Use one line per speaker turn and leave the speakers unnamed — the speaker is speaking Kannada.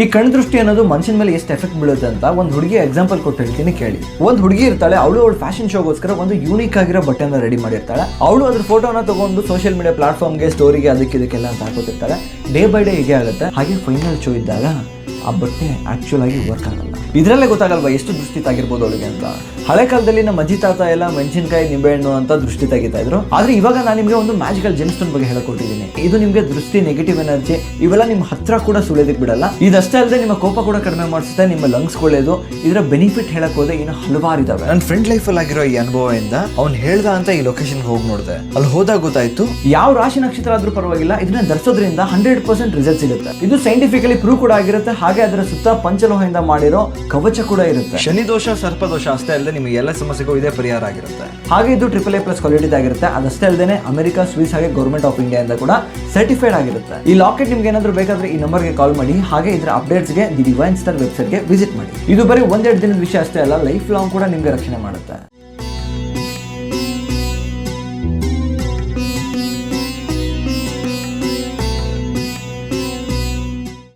ಈ ಕಣ್ ದೃಷ್ಟಿ ಅನ್ನೋದು ಮನುಷ್ಯನ ಮೇಲೆ ಎಷ್ಟು ಎಫೆಕ್ಟ್ ಬೀಳುತ್ತೆ ಅಂತ ಒಂದು ಹುಡುಗಿ ಎಕ್ಸಾಂಪಲ್ ಕೊಟ್ಟು ಹೇಳ್ತೀನಿ ಕೇಳಿ. ಒಂದು ಹುಡುಗಿ ಇರ್ತಾಳೆ, ಅವಳು ಫ್ಯಾಷನ್ ಶೋಗೋಸ್ಕರ ಒಂದು ಯೂನಿಕ್ ಆಗಿರೋ ಬಟ್ಟೆನ ರೆಡಿ ಮಾಡಿರ್ತಾಳೆ. ಅವಳು ಅದ್ರ ಫೋಟೋನ ತಗೊಂಡು ಸೋಷಿಯಲ್ ಮೀಡಿಯಾ ಪ್ಲಾಟ್ಫಾರ್ಮ್ಗೆ, ಸ್ಟೋರಿಗೆ, ಅದಕ್ಕೆಲ್ಲ ಅಂತ ಹಾಕೋತಿರ್ತಾಳೆ. ಡೇ ಬೈ ಡೇ ಹೀಗೆ ಆಗುತ್ತೆ. ಹಾಗೆ ಫೈನಲ್ ಶೋ ಇದ್ದಾಗ ಆ ಬಟ್ಟೆ ಆಕ್ಚುಲ್ ಆಗಿ ವರ್ಕ್ ಆಗಲ್ಲ. ಇದರಲ್ಲೇ ಗೊತ್ತಾಗಲ್ವಾ ಎಷ್ಟು ದೃಷ್ಟಿ ತಾಗಿರ್ಬೋದು ಅವಳಿಗೆ ಅಂತ. ಹಳೆ ಕಾಲದಲ್ಲಿ ನಮ್ಮ ಅಜ್ಜಿ ತಾತ ಎಲ್ಲ ಮೆಣಸಿನಕಾಯಿ, ನಿಂಬೆಹಣ್ಣು ಅಂತ ದೃಷ್ಟಿ ತೆಗಿತಾ ಇದ್ರು. ಆದ್ರೆ ಇವಾಗ ನಾನು ನಿಮಗೆ ಒಂದು ಮ್ಯಾಜಿಕಲ್ ಜೆಮ್ಸ್ಟೋನ್ ಬಗ್ಗೆ ಹೇಳ್ಕೊಟ್ಟಿದ್ದೀನಿ. ಇದು ನಿಮಗೆ ದೃಷ್ಟಿ, ನೆಗೆಟಿವ್ ಎನರ್ಜಿ ಇವೆಲ್ಲ ನಿಮ್ಮ ಹತ್ರ ಕೂಡ ಸುಳಿಯೋದಕ್ಕೆ ಬಿಡಲ್ಲ. ಇದಷ್ಟೇ ಅಲ್ಲದೆ ನಿಮ್ಮ ಕೋಪ ಕೂಡ ಕಡಿಮೆ ಮಾಡಿಸುತ್ತೆ, ನಿಮ್ಮ ಲಂಗ್ಸ್ ಒಳ್ಳೇದು. ಇದರ ಬೆನಿಫಿಟ್ ಹೇಳಕ್ ಹೋದ್ರೆ ಇನ್ನು ಹಲವಾರು ಇದಾವೆ. ನನ್ನ ಫ್ರೆಂಡ್ ಲೈಫಲ್ಲಿ ಆಗಿರೋ ಈ ಅನುಭವದಿಂದ ಅವ್ನು ಹೇಳ್ದ ಅಂತ ಈ ಲೊಕೇಶನ್ ಹೋಗಿ ನೋಡಿದೆ. ಅಲ್ಲಿ ಹೋದಾಗ ಗೊತ್ತಾಯ್ತು, ಯಾವ ರಾಶಿ ನಕ್ಷತ್ರ ಆದ್ರೂ ಪರವಾಗಿಲ್ಲ, ಇದನ್ನ ಧರಿಸೋದ್ರಿಂದ 100% ರಿಸಲ್ಟ್ ಸಿಗುತ್ತೆ. ಇದು ಸೈಂಟಿಫಿಕಲಿ ಪ್ರೂವ್ ಕೂಡ ಆಗಿರುತ್ತೆ. ಹಾಗೆ ಅದರ ಸುತ್ತ ಪಂಚಲೋಹದಿಂದ ಮಾಡಿರೋ ಕವಚ ಕೂಡ ಇರುತ್ತೆ. ಶನಿ ದೋಷ, ಸರ್ಪದೋಷ ಅಷ್ಟೇ ಅಲ್ಲದೆ ನಿಮಗೆ ಎಲ್ಲ ಸಮಸ್ಯೆಗೂ ಇದೇ ಪರಿಹಾರ ಆಗಿರುತ್ತೆ. ಹಾಗೆ ಇದು AAA+ ಕ್ವಾಲಿಟಿ ಆಗಿರುತ್ತೆ. ಅದಷ್ಟೇ ಅಲ್ಲದೆ ಅಮೆರಿಕ, ಸ್ವಿಸ್ ಹಾಗೆ ಗೌರ್ಮೆಂಟ್ ಆಫ್ ಇಂಡಿಯಾ ಇಂದ ಕೂಡ ಸರ್ಟಿಫೈಡ್ ಆಗಿರುತ್ತೆ. ಈ ಲಾಕೆಟ್ ನಿಮ್ಗೆ ಏನಾದ್ರು ಬೇಕಾದ್ರೆ ಈ ನಂಬರ್ಗೆ ಕಾಲ್ ಮಾಡಿ. ಹಾಗೆ ಇದರ ಅಪ್ಡೇಟ್ಸ್ಗೆ ದಿ ಡಿವೈನ್ ಸ್ಟಾರ್ ವೆಬ್ಸೈಟ್ಗೆ ವಿಸಿಟ್ ಮಾಡಿ. ಇದು ಬರೀ ಒಂದೆರಡು ದಿನದ ವಿಷಯ ಅಷ್ಟೇ ಅಲ್ಲ, ಲೈಫ್ ಲಾಂಗ್ ಕೂಡ ನಿಮ್ಗೆ ರಕ್ಷಣೆ ಮಾಡುತ್ತೆ.